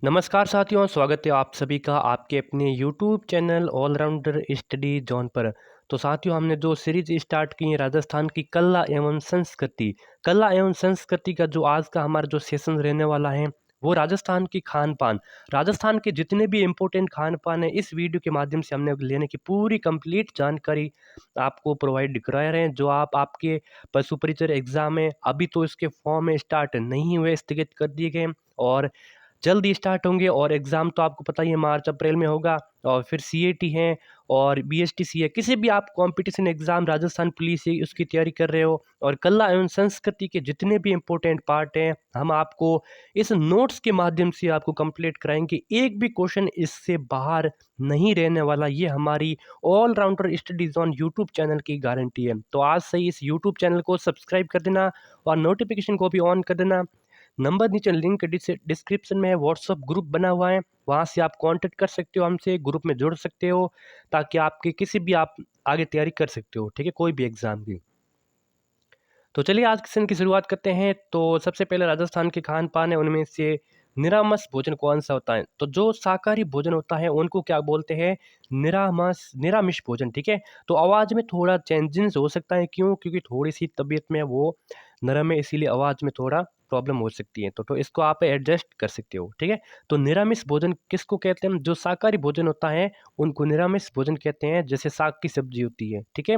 नमस्कार साथियों, स्वागत है आप सभी का आपके अपने YouTube channel allrounder study zone पर। तो साथियों, हमने जो सीरीज स्टार्ट की है राजस्थान की कला एवं संस्कृति का जो आज का हमारा जो सेशन रहने वाला है वो राजस्थान की खान पान। राजस्थान के जितने भी इम्पोर्टेंट खान पान है इस वीडियो के माध्यम से हमने लेने की पूरी कंप्लीट जानकारी आपको प्रोवाइड करा रहे हैं। जो आपके पशु परिचय एग्जाम है अभी तो इसके फॉर्म स्टार्ट नहीं हुए, स्थगित कर दिए गए और जल्दी स्टार्ट होंगे। और एग्ज़ाम तो आपको पता ही है मार्च अप्रैल में होगा। और फिर सीएटी है और बीएसटीसी है, किसी भी आप कंपटीशन एग्ज़ाम राजस्थान पुलिस है उसकी तैयारी कर रहे हो और कला एवं संस्कृति के जितने भी इम्पोर्टेंट पार्ट हैं हम आपको इस नोट्स के माध्यम से आपको कंप्लीट कराएंगे। एक भी क्वेश्चन इससे बाहर नहीं रहने वाला, ये हमारी allrounder study zone YouTube channel की गारंटी है। तो आज से ही इस यूट्यूब चैनल को सब्सक्राइब कर देना और नोटिफिकेशन को भी ऑन कर देना। नंबर नीचे लिंक डिस्क्रिप्शन में है, व्हाट्सअप ग्रुप बना हुआ है, वहाँ से आप कांटेक्ट कर सकते हो, हमसे ग्रुप में जुड़ सकते हो ताकि आपके किसी भी आप आगे तैयारी कर सकते हो, ठीक है, कोई भी एग्जाम की। तो चलिए आज के सेशन की शुरुआत करते हैं। तो सबसे पहले राजस्थान के खान पान है उनमें से निरामस भोजन कौन सा होता है? तो जो शाकाहारी भोजन होता है उनको क्या बोलते हैं? निरामिष भोजन, ठीक है। तो आवाज़ में थोड़ा चेंजेस हो सकता है, क्यों? क्योंकि थोड़ी सी तबीयत में वो नरम है, इसीलिए आवाज़ में थोड़ा प्रॉब्लम हो सकती है। तो इसको आप एडजस्ट कर सकते हो, ठीक है। तो निरामिष भोजन किसको कहते हैं? जो शाकाहारी भोजन होता है उनको निरामिष भोजन कहते हैं, जैसे साग की सब्जी होती है, ठीक है।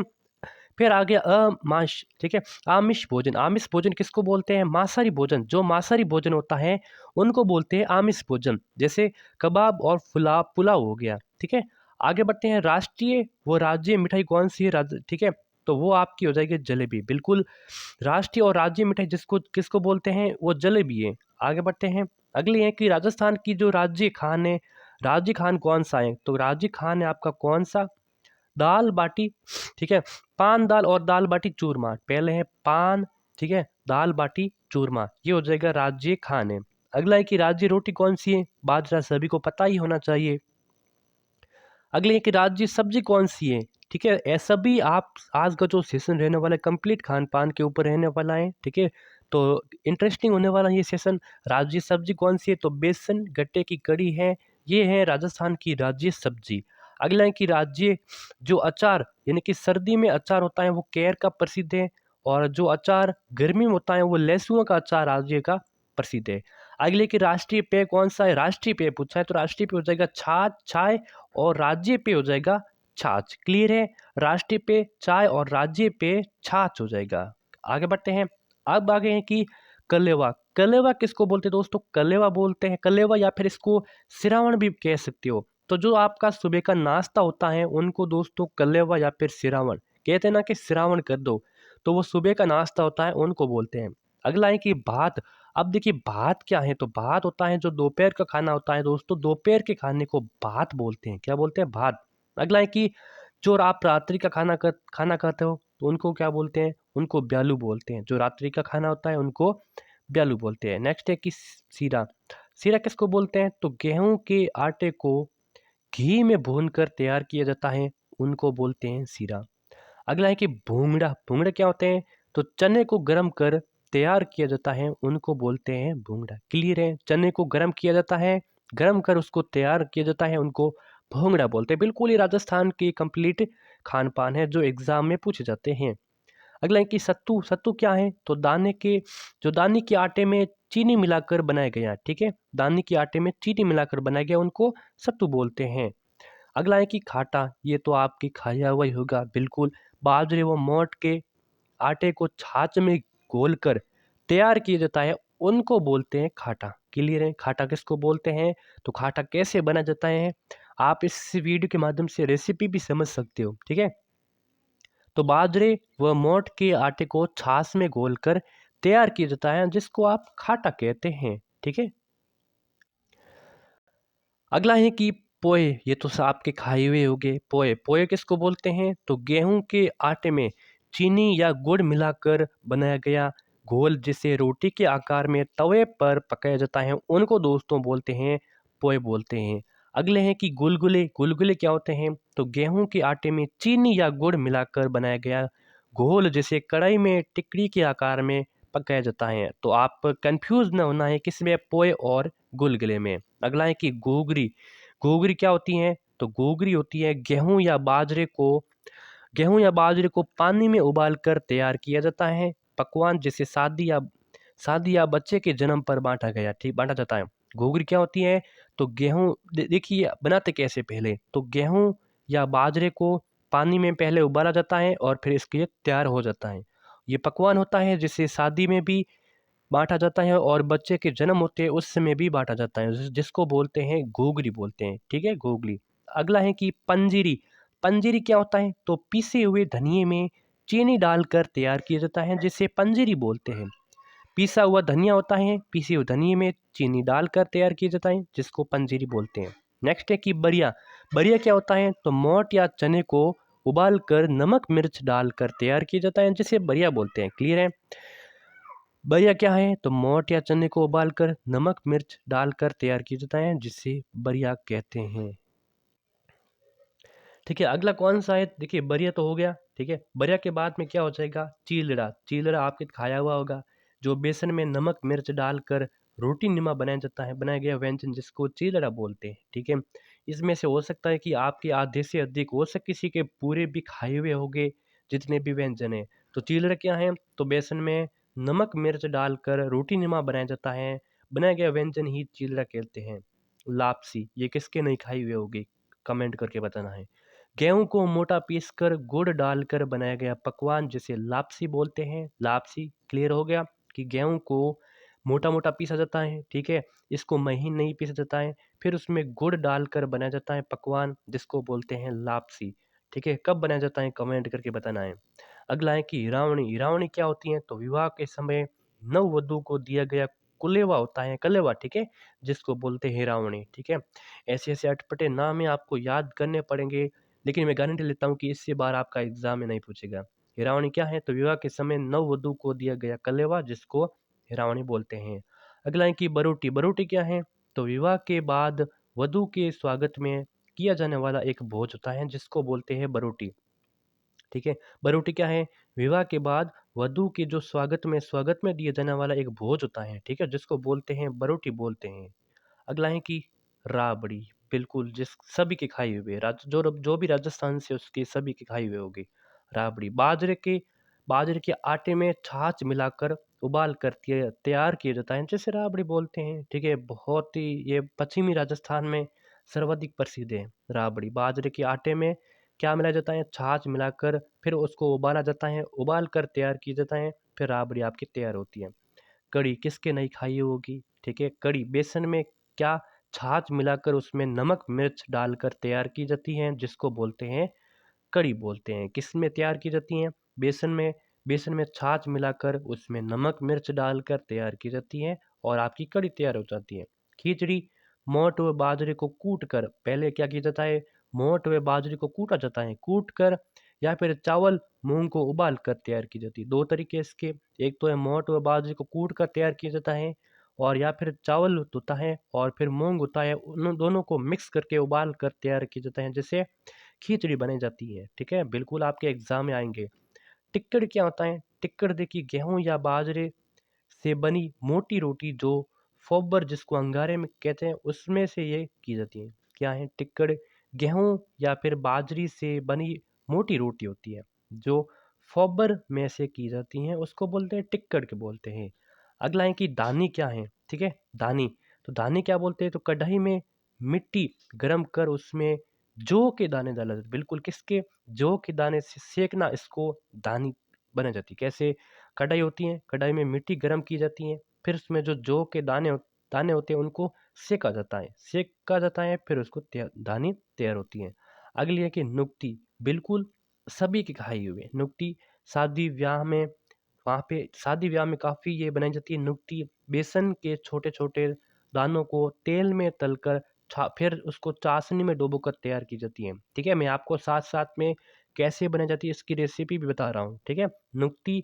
फिर आ गया अमांस, ठीक है। आमिष भोजन किसको बोलते हैं? मांसाहारी भोजन, जो मांसाहारी भोजन होता है उनको बोलते हैं आमिष भोजन, जैसे कबाब और पुलाव हो गया, ठीक है। आगे बढ़ते हैं। राष्ट्रीय व राज्य मिठाई कौन सी है? ठीक है। तो वो आपकी हो जाएगी जलेबी, बिल्कुल। राष्ट्रीय और राज्य मिठाई जिसको किसको बोलते हैं? वो जलेबी है। आगे बढ़ते हैं। अगली है कि राजस्थान की जो राज्य खान है, राज्य खान कौन सा है? तो राज्य खान है आपका कौन सा? दाल बाटी, ठीक है। पान दाल और दाल बाटी चूरमा, पहले है पान, ठीक है, दाल बाटी चूरमा, ये हो जाएगा राज्य खाने। अगला है कि राज्य रोटी कौन सी है? बाजरा, सभी को पता ही होना चाहिए। अगले है कि राज्य सब्जी कौन सी है? ठीक है, ऐसा भी आप आज का जो सेशन रहने वाला है कंप्लीट खान पान के ऊपर रहने वाला है, ठीक है। तो इंटरेस्टिंग होने वाला है ये सेशन। राज्य सब्जी कौन सी है? तो बेसन गट्टे की कड़ी है, ये है राजस्थान की राज्य सब्जी। अगला है कि राज्य जो अचार, यानी कि सर्दी में अचार होता है वो केर का प्रसिद्ध है, और जो अचार गर्मी में होता है वो लहसुन का अचार राज्य का प्रसिद्ध है। अगले कि राष्ट्रीय पेय कौन सा है? राष्ट्रीय पेय पूछा है तो राष्ट्रीय पेय हो जाएगा छाछ, चाय, और राज्य पे हो जाएगा छाछ। क्लियर है? राष्ट्रीय पे चाय और राज्य पे छाछ हो जाएगा। आगे बढ़ते हैं। अब आगे हैं कि कलेवा। कलेवा किसको बोलते हैं दोस्तों? कलेवा बोलते हैं, कलेवा या फिर इसको सिरावण भी कह सकते हो। तो जो आपका सुबह का नाश्ता होता है उनको दोस्तों कलेवा या फिर सिरावण कहते हैं ना, कि सिरावण कर दो, तो वो सुबह का नाश्ता होता है उनको बोलते हैं। अगला है कि भात। अब देखिए भात क्या है? तो भात होता है जो दोपहर का खाना होता है दोस्तों, दोपहर के खाने को भात बोलते हैं। क्या बोलते हैं? भात। अगला है कि जो आप रात्रि का खाना खाते हो तो उनको क्या बोलते हैं? उनको ब्यालू बोलते हैं। जो रात्रि का खाना होता है उनको ब्यालू बोलते हैं। नेक्स्ट है कि सीरा। सीरा किसको बोलते हैं? तो गेहूं के आटे को घी में भूनकर तैयार किया जाता है, उनको बोलते हैं सीरा। अगला है कि भूंगड़ा। भूंगड़ा क्या होते हैं? तो चने को गर्म कर तैयार किया जाता है, उनको बोलते हैं भूंगड़ा। क्लियर है? चने को गर्म किया जाता है, गर्म कर उसको तैयार किया जाता है, उनको भूंगड़ा बोलते हैं। बिल्कुल ही राजस्थान की कंप्लीट खान पान है जो एग्जाम में पूछे जाते हैं। अगला है कि सत्तू। सत्तू क्या है? तो दाने के आटे में चीनी मिलाकर बनाया गया, ठीक है। दाने के आटे में चीनी मिलाकर बनाया गया, उनको सत्तू बोलते हैं। अगला है कि खाटा। ये तो आपकी खाया हुआ ही होगा, बिल्कुल। बाजरे व मोट के आटे को छाछ में घोलकर तैयार किया जाता है, उनको बोलते हैं खाटा। क्लियर है? खाटा किसको बोलते हैं? तो खाटा कैसे बना जाता है आप इस वीडियो के माध्यम से रेसिपी भी समझ सकते हो, ठीक है। तो बाजरे व मोट के आटे को छाछ में घोलकर तैयार किया जाता है, जिसको आप खाटा कहते हैं, ठीक है। अगला है कि पोहे। ये तो आपके खाए हुए होंगे। पोहे, पोहे किसको बोलते हैं? तो गेहूं के आटे में चीनी या गुड़ मिलाकर बनाया गया घोल, जिसे रोटी के आकार में तवे पर पकाया जाता है, उनको दोस्तों बोलते हैं पोहे बोलते हैं। अगले हैं कि गुलगुले। गुलगुले क्या होते हैं? तो गेहूं के आटे में चीनी या गुड़ मिलाकर बनाया गया घोल, जिसे कढ़ाई में टिकड़ी के आकार में पकाया जाता है। तो आप कंफ्यूज ना होना है किसमें पोहे और गुलगुले में। अगला है कि घूघरी। घूघरी क्या होती है? तो घूघरी होती है गेहूं या बाजरे को पानी में उबाल कर तैयार किया जाता है पकवान, जिसे शादी या बच्चे के जन्म पर बांटा जाता है। घूघरी क्या होती है? तो गेहूं देखिए बनाते कैसे, पहले तो गेहूं या बाजरे को पानी में पहले उबाला जाता है और फिर इसके लिए तैयार हो जाता है। ये पकवान होता है जिसे शादी में भी बांटा जाता है और बच्चे के जन्म होते हैं उस समय भी बांटा जाता है, जिसको बोलते हैं घूघरी बोलते हैं। ठीक है, घूघरी। अगला है कि पंजीरी। पंजीरी क्या होता है? तो पीसे हुए धनिये में चीनी डालकर तैयार किया जाता है, जिसे पंजीरी बोलते हैं। पीसा हुआ धनिया होता है, पीसे हुए धनिये में चीनी डालकर तैयार किया जाता है, जिसको पंजीरी बोलते हैं। नेक्स्ट है कि बरिया। बरिया क्या होता है? तो मोट या चने को उबाल कर नमक मिर्च डालकर तैयार किया जाता है, जिसे बरिया बोलते हैं। क्लियर है? बरिया क्या है? तो मोट या चने को उबालकर नमक मिर्च डालकर तैयार किया जाता है, जिसे बरिया कहते हैं। ठीक है, अगला कौन सा है? देखिए बरिया तो हो गया। ठीक है, बरिया के बाद में क्या हो जाएगा? चीलड़ा। चीलड़ा आपके खाया हुआ होगा, जो बेसन में नमक मिर्च डालकर रोटी नुमा बनाया गया व्यंजन, जिसको चीलड़ा बोलते हैं। ठीक है, इसमें से हो सकता है कि आपके आधे से अधिक हो सकता किसी के पूरे भी खाए हुए होंगे जितने भी व्यंजन है। तो चीलड़ा क्या है? तो बेसन में नमक मिर्च डालकर रोटी नुमा बनाया जाता है, बनाया गया व्यंजन ही चीलड़ा कहते हैं। लापसी, ये किसके नहीं खाई हुई होगी? कमेंट करके बताना है। गेहूं को मोटा पीसकर गुड़ डालकर बनाया गया पकवान, जिसे लापसी बोलते हैं। लापसी क्लियर हो गया कि गेहूं को मोटा मोटा पीसा जाता है। ठीक है, इसको महीन नहीं पीसा जाता है, फिर उसमें गुड़ डालकर बनाया जाता है पकवान, जिसको बोलते हैं लापसी। ठीक है, कब बनाया जाता है कमेंट करके बताना है। अगला है कि हिरावणी। हिरावणी क्या होती है? तो विवाह के समय नववधु को दिया गया कुलेवा होता है, कलेवा। ठीक है, जिसको बोलते हैं हिरावणी। ठीक है, ऐसे ऐसे अटपटे नाम है, आपको याद करने पड़ेंगे, लेकिन मैं गारंटी लेता हूँ कि इससे बार आपका एग्जाम में नहीं पूछेगा। हिरावणी क्या है? तो विवाह के समय नववधु को दिया गया कलेवा, जिसको हिरावणी बोलते हैं। अगला है कि बरोटी। बरोटी क्या है? तो विवाह के बाद वधु के स्वागत में किया जाने वाला एक भोज होता है, जिसको बोलते हैं बरोटी। ठीक है, बरोटी क्या है? विवाह के बाद वधु के जो स्वागत में दिया जाने वाला एक भोज होता है। ठीक है, जिसको बोलते हैं बरोटी बोलते हैं। अगला है कि राबड़ी। बिल्कुल, जिस सभी के खाई हुए जो भी राजस्थान से उसके सभी के खाई हुए होगी राबड़ी। बाजरे के आटे में छाछ मिलाकर उबाल कर तैयार किया जाता है, जिसे राबड़ी बोलते हैं। ठीक है, बहुत ही ये पश्चिमी राजस्थान में सर्वाधिक प्रसिद्ध है राबड़ी। बाजरे के आटे में क्या मिलाया जाता है? छाछ मिलाकर फिर उसको उबाला जाता है, उबाल कर तैयार किया जाता है, फिर राबड़ी आपकी तैयार होती है। कढ़ी किसके नहीं खाई होगी? ठीक है, कढ़ी बेसन में क्या छाछ मिलाकर उसमें नमक मिर्च डालकर तैयार की जाती हैं, जिसको बोलते हैं कढ़ी बोलते हैं। किस में तैयार की जाती हैं? बेसन में। बेसन में छाछ मिलाकर उसमें नमक मिर्च डालकर तैयार की जाती है और आपकी कढ़ी तैयार हो जाती है। खिचड़ी। मोट व बाजरे को कूट कर, पहले क्या किया जाता है? मोट व बाजरे को कूटा जाता है, कूट कर या फिर चावल मूंग को उबाल कर तैयार की जाती है। दो तरीके इसके, एक तो है मोट व बाजरे को कूट कर तैयार किया जाता है, और या फिर चावल होता है और फिर मूंग होता है, उन दोनों को मिक्स करके उबाल कर तैयार किया जाता है, जिससे खिचड़ी बनी जाती है। ठीक है, बिल्कुल आपके एग्जाम में आएंगे। टिक्कड़ क्या होता है? टिक्कड़ देखिए गेहूं या बाजरे से बनी मोटी रोटी, जो फोबर जिसको अंगारे में कहते हैं, उसमें से ये की जाती है। क्या है टिक्कड़? गेहूं या फिर बाजरी से बनी मोटी रोटी होती है, जो फोबर में से की जाती हैं, उसको बोलते हैं टिक्कड़ के बोलते हैं। अगला है कि दानी क्या है? ठीक है, दानी। तो दानी क्या बोलते हैं? तो कढ़ाई में मिट्टी गरम कर उसमें जौ के दाने डाला जाता है। बिल्कुल, किसके? जौ के दाने से सेकना, इसको दानी बना जाती है। कैसे? कढ़ाई होती है, कढ़ाई में मिट्टी गर्म की जाती है, फिर उसमें जो जौ के दाने होते हैं उनको सेका जाता है, फिर उसको दानी तैयार होती है। अगली है कि नुक्ती। बिल्कुल, सभी के खाई हुए नुक्ती। शादी ब्याह में वहाँ पे शादी ब्याह में काफ़ी ये बनाई जाती है नुक्ती। बेसन के छोटे छोटे दानों को तेल में तलकर फिर उसको चाशनी में डुबोकर तैयार की जाती है। ठीक है, मैं आपको साथ साथ में कैसे बनाई जाती है इसकी रेसिपी भी बता रहा हूँ। ठीक है, नुक्ती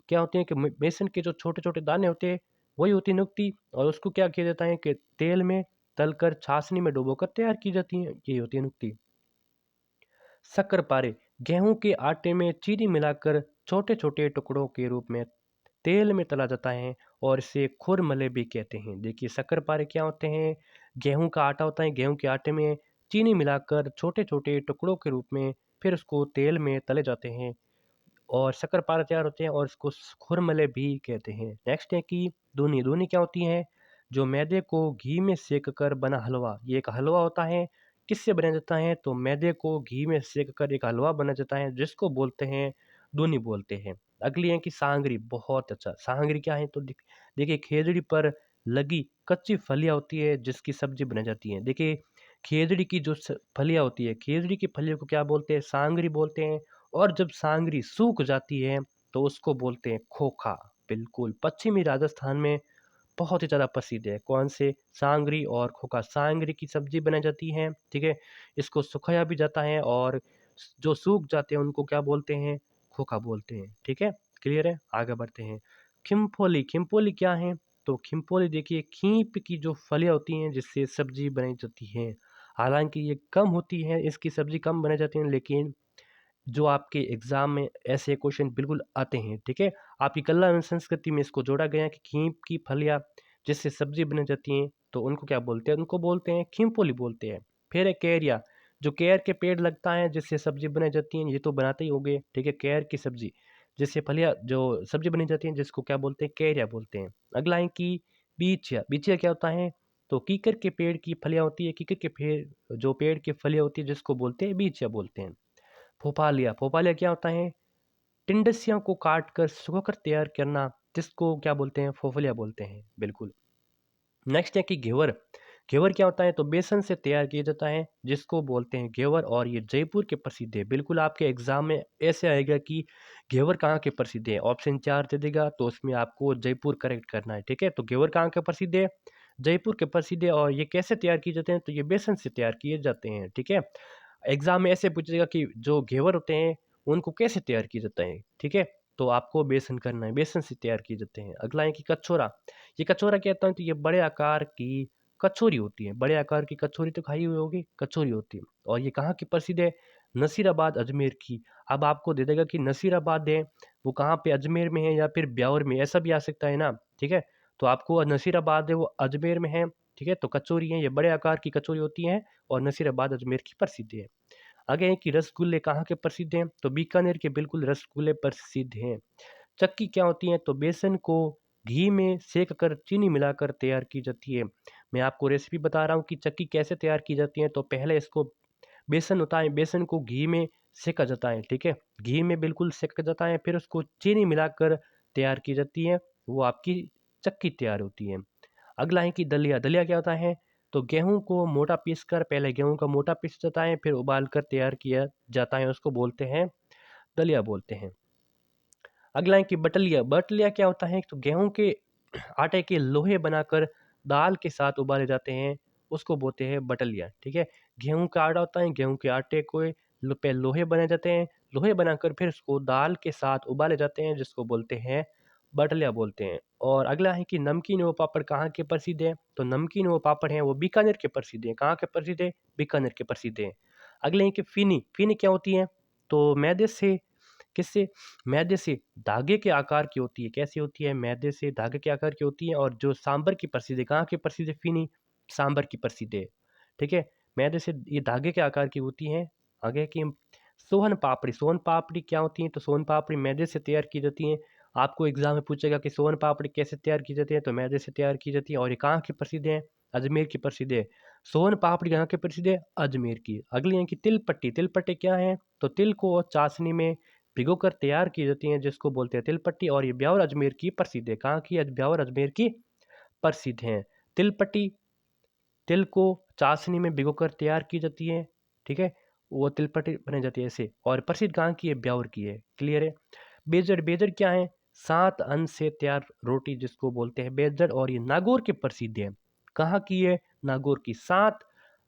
क्या होती है कि बेसन के जो छोटे छोटे दाने होते हैं, वही होती है नुक्ती, और उसको क्या किया जाता है कि तेल में तलकर छाछनी में डुबोकर तैयार की जाती है, ये होती है नुक्ती। शक्करपारे। गेहूं के आटे में चीनी मिलाकर छोटे छोटे टुकड़ों के रूप में तेल में तला जाता है और इसे खुरमले भी कहते हैं। देखिए शक्करपारे क्या होते हैं, गेहूं का आटा होता है, गेहूं के आटे में चीनी मिलाकर छोटे छोटे टुकड़ों के रूप में फिर उसको तेल में तले जाते हैं और शक्करपारे तैयार होते हैं और इसको खुरमले भी कहते हैं। नेक्स्ट है कि दूनी। दूनी क्या होती है, जो मैदे को घी में सेक कर बना हलवा। ये एक हलवा होता है, किससे बनाया जाता है, तो मैदे को घी में सेक कर एक हलवा बना जाता है जिसको बोलते हैं दूनी बोलते हैं। अगली है कि सांगरी। बहुत अच्छा, सांगरी क्या है, तो देखिए खेजड़ी पर लगी कच्ची फलियां होती है जिसकी सब्जी बनाई जाती है। देखिए खेजड़ी की जो फलियां होती है, खेजड़ी की फलियों को क्या बोलते हैं, सांगरी बोलते हैं। और जब सांगरी सूख जाती है तो उसको बोलते हैं खोखा। बिल्कुल पश्चिमी राजस्थान में बहुत ही ज़्यादा प्रसिद्ध है। कौन से, सांगरी और खोखा। सांगरी की सब्जी बनाई जाती है, ठीक है, इसको सुखाया भी जाता है और जो सूख जाते हैं उनको क्या बोलते हैं, खोखा बोलते हैं। ठीक है, क्लियर है, आगे बढ़ते हैं। खिम्पोली। खिम्पोली क्या है, तो खिम्पोली देखिए खींप की जो फलियां होती हैं जिससे सब्जी बनाई जाती है। हालांकि ये कम होती है, इसकी सब्जी कम बनाई जाती है, लेकिन जो आपके एग्जाम में ऐसे क्वेश्चन बिल्कुल आते हैं। ठीक है, आपकी कला एवं संस्कृति में इसको जोड़ा गया है कि खींप की फलियां जिससे सब्जी बन जाती हैं तो उनको क्या बोलते हैं, उनको बोलते हैं खींपोली बोलते हैं। फिर है कैरिया। जो कैर के पेड़ लगता है जिससे सब्जी बनाई जाती है, ये तो बनाते ही होंगे। ठीक है, कैर की सब्जी जिससे फलियां जो सब्जी बनी जाती है जिसको क्या बोलते हैं, कैरिया बोलते हैं। अगला है कि बीचिया। बीचिया क्या होता है, तो कीकर के पेड़ की फलियां होती है, कीकर के पेड़ जो पेड़ की फलियां होती है जिसको बोलते हैं बीचिया बोलते हैं। फोपालिया। फोपालिया क्या होता है, टिंडसियों को काट कर सुखाकर तैयार करना जिसको क्या बोलते हैं, फोफलिया बोलते हैं। बिल्कुल। नेक्स्ट है कि घेवर। घेवर क्या होता है, तो बेसन से तैयार किया जाता है जिसको बोलते हैं घेवर और ये जयपुर के प्रसिद्ध है। बिल्कुल आपके एग्जाम में ऐसे आएगा कि घेवर कहाँ के प्रसिद्ध है, ऑप्शन 4 दे देगा तो उसमें आपको जयपुर करेक्ट करना है। ठीक है, तो घेवर कहाँ के प्रसिद्ध है, जयपुर के प्रसिद्ध है। और ये कैसे तैयार किए जाते हैं, तो ये बेसन से तैयार किए जाते हैं। ठीक है, एग्जाम में ऐसे पूछेगा कि जो घेवर होते हैं उनको कैसे तैयार किया जाता है। ठीक है, तो आपको बेसन करना है, बेसन से तैयार किए जाते हैं। अगला है कि कचौरा। ये कचौरा कहता हूँ, तो ये बड़े आकार की कचौरी होती है। बड़े आकार की कचौरी तो खाई हुई होगी, कचौरी होती है। और ये कहाँ की प्रसिद्ध है, नसीराबाद अजमेर की। अब आपको दे देगा कि नसीराबाद है वो कहाँ पे, अजमेर में है या फिर ब्यावर में, ऐसा भी आ सकता है ना। ठीक है, तो आपको नसीराबाद है वो अजमेर में है। ठीक है, तो कचौरी है, ये बड़े आकार की कचौरी होती है और नसीराबाद अजमेर की प्रसिद्ध है। आगे है कि रसगुल्ले कहाँ के प्रसिद्ध हैं, तो बीकानेर के बिल्कुल रसगुल्ले प्रसिद्ध हैं। चक्की क्या होती है, तो बेसन को घी में सेक कर चीनी मिलाकर तैयार की जाती है। मैं आपको रेसिपी बता रहा हूँ कि चक्की कैसे तैयार की जाती है। तो पहले इसको बेसन होता है, बेसन को घी में सेका जाता है। ठीक है, घी में बिल्कुल सेका जाता है, फिर उसको चीनी मिलाकर तैयार की जाती है, वो आपकी चक्की तैयार होती है। अगला है कि दलिया। दलिया क्या होता है, तो गेहूं को मोटा पीस कर, पहले गेहूं का मोटा पीस जाता है फिर उबाल कर तैयार किया जाता है, उसको बोलते हैं दलिया बोलते हैं। अगला है कि बटलिया। बटलिया क्या होता है, तो गेहूं के आटे के लोहे बनाकर दाल के साथ उबाले जाते हैं, उसको बोलते हैं बटलिया। ठीक है, गेहूं का आटा होता है, गेहूं के आटे को पे लोहे बनाए जाते हैं, लोहे बनाकर फिर उसको दाल के साथ उबाले जाते हैं जिसको बोलते हैं बटलिया बोलते हैं। और अगला है कि नमकीन व पापड़ कहाँ के प्रसिद्ध है, तो नमकीन व पापड़ हैं वो बीकानेर के प्रसिद्ध हैं। कहाँ के प्रसिद्ध है, बीकानेर के प्रसिद्ध हैं। अगले हैं कि फीनी। फीनी क्या होती है, तो मैदे से, किससे, मैदे से धागे के आकार की होती है। कैसी होती है, मैदे से धागे के आकार की होती है। और जो सांबर की प्रसिद्ध है, कहाँ की प्रसिद्ध है फीनी, सांबर की प्रसिद्ध है। ठीक है, मैदे से ये धागे के आकार की होती है। आगे की सोहन पापड़ी। सोहन पापड़ी क्या होती है, तो सोहन पापड़ी मैदे से तैयार की जाती है। आपको एग्जाम में पूछेगा कि सोहन पापड़ी कैसे तैयार की जाती है, तो मैदे से तैयार की जाती है। और ये कहाँ की प्रसिद्ध है, अजमेर की प्रसिद्ध है। सोहन पापड़ी कहाँ की प्रसिद्ध है, अजमेर की। अगली है कि तिल पट्टी। तिल पट्टी क्या है, तो तिल को चाशनी में भिगोकर तैयार की जाती हैं जिसको बोलते हैं तिल पट्टी। और ये ब्यावर अजमेर की प्रसिद्ध है। कहाँ की, ब्यावर अजमेर की प्रसिद्ध है। तिल पट्टी, तिल को चाशनी में भिगोकर तैयार की जाती है। ठीक है, वो तिल पट्टी बनाई जाती है ऐसे। और प्रसिद्ध कहाँ की है, ब्यावर की है। क्लियर है। बेजड़। बेजड़ क्या है, 7 अन्न से तैयार रोटी जिसको बोलते हैं बेजड़। और ये नागौर के प्रसिद्ध है। कहाँ की है, नागौर की। 7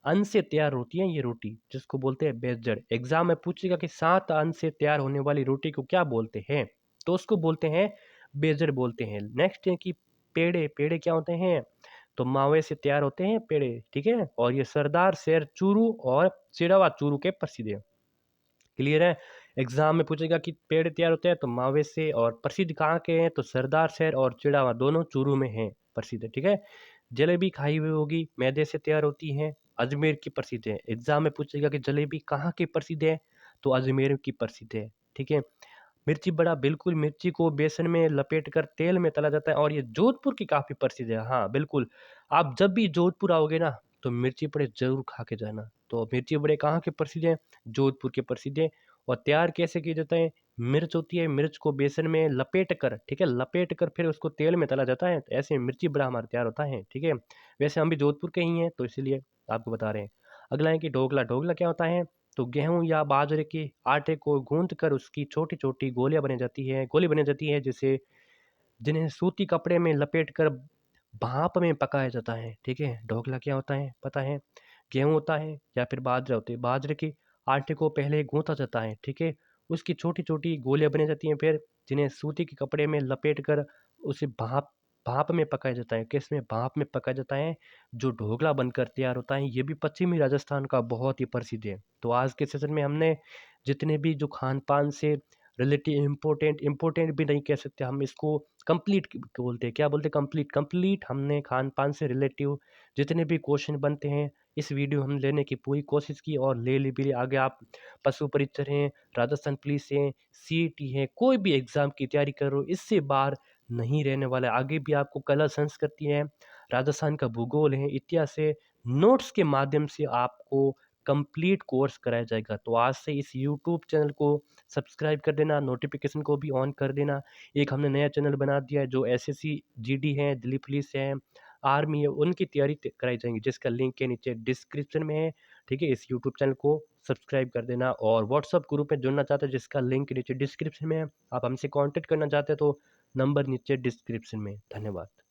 अन्न से तैयार होती है ये रोटी जिसको बोलते हैं बेजड़। एग्जाम में पूछेगा कि 7 अन्न से तैयार होने वाली रोटी को क्या बोलते हैं, तो उसको बोलते हैं बेजड़ बोलते हैं। नेक्स्ट है कि पेड़े। पेड़े क्या होते हैं, तो मावे से तैयार होते हैं पेड़े। ठीक है, और ये सरदार शेर चूरू और चिड़वा चूरू के प्रसिद्ध है। क्लियर है। एग्ज़ाम में पूछेगा कि पेड़ तैयार होते हैं तो मावे से, और प्रसिद्ध कहाँ के हैं तो सरदार शहर और चिड़ावा दोनों चूरू में हैं प्रसिद्ध, ठीक है। जलेबी खाई हुई होगी, मैदे से तैयार होती हैं, अजमेर की प्रसिद्ध है। एग्ज़ाम में पूछेगा कि जलेबी कहाँ की प्रसिद्ध है तो अजमेर की प्रसिद्ध है, ठीक है। मिर्ची बड़ा, बिल्कुल मिर्ची को बेसन में लपेटकर तेल में तला जाता है और ये जोधपुर की काफ़ी प्रसिद्ध है। हाँ, बिल्कुल। आप जब भी जोधपुर आओगे ना, तो मिर्ची बड़े ज़रूर खा के जाना। तो मिर्ची बड़े कहाँ के प्रसिद्ध हैं? जोधपुर के प्रसिद्ध हैं। और तैयार कैसे किए जाते हैं? मिर्च होती है, मिर्च को बेसन में लपेट कर, ठीक है? लपेट कर फिर उसको तेल में तला जाता है। तो ऐसे मिर्ची बड़ा हमारा तैयार होता है, ठीक है? वैसे हम भी जोधपुर के ही हैं, तो इसीलिए आपको बता रहे हैं। अगला है कि ढोकला। ढोकला क्या होता है? तो गेहूँ या बाजरे के आटे को गूँथ कर उसकी छोटी-छोटी गोली बनी जाती है जिसे जिन्हें सूती कपड़े में लपेटकर भाप में पकाया जाता है, ठीक है? ढोकला क्या होता है, पता है? गेहूँ होता है या फिर बाजरा होते हैं। बाजरे के आटे को पहले गूँथा जाता है, ठीक है? उसकी छोटी-छोटी गोलियाँ बनी जाती हैं फिर जिन्हें सूती के कपड़े में लपेटकर उसे भाप भाप में पकाया जाता है। किसमें? भाप में पकाया जाता है। जो ढोकला बनकर तैयार होता है, ये भी पश्चिमी राजस्थान का बहुत ही प्रसिद्ध है। तो आज के सेशन में हमने जितने भी जो खान-पान से रिलेटिव इम्पोर्टेंट इम्पोर्टेंट भी नहीं कह सकते हम इसको, कंप्लीट बोलते हैं। क्या बोलते हैं? कंप्लीट कंप्लीट हमने खान-पान से रिलेटिव जितने भी क्वेश्चन बनते हैं, इस वीडियो हम लेने की पूरी कोशिश की और ले ली भी। आगे आप पशु परीक्षण हैं, राजस्थान पुलिस है, सीईटी है, कोई भी एग्ज़ाम की तैयारी कर रहे हो, इससे बाहर नहीं रहने वाला है। आगे भी आपको कला संस्कृति है, राजस्थान का भूगोल है, इतिहास है, नोट्स के माध्यम से आपको कंप्लीट कोर्स कराया जाएगा। तो आज से इस यूट्यूब चैनल को सब्सक्राइब कर देना, नोटिफ़िकेशन को भी ऑन कर देना। एक हमने नया चैनल बना दिया है जो एसएससी, जीडी है, दिल्ली पुलिस है, आर्मी है, उनकी तैयारी कराई जाएँगी जिसका लिंक के नीचे डिस्क्रिप्शन में है, ठीक है? इस यूट्यूब चैनल को सब्सक्राइब कर देना और व्हाट्सएप ग्रुप में जुड़ना चाहते हो जिसका लिंक नीचे डिस्क्रिप्शन में है। आप हमसे कॉन्टैक्ट करना चाहते हो तो नंबर नीचे डिस्क्रिप्शन में है। धन्यवाद।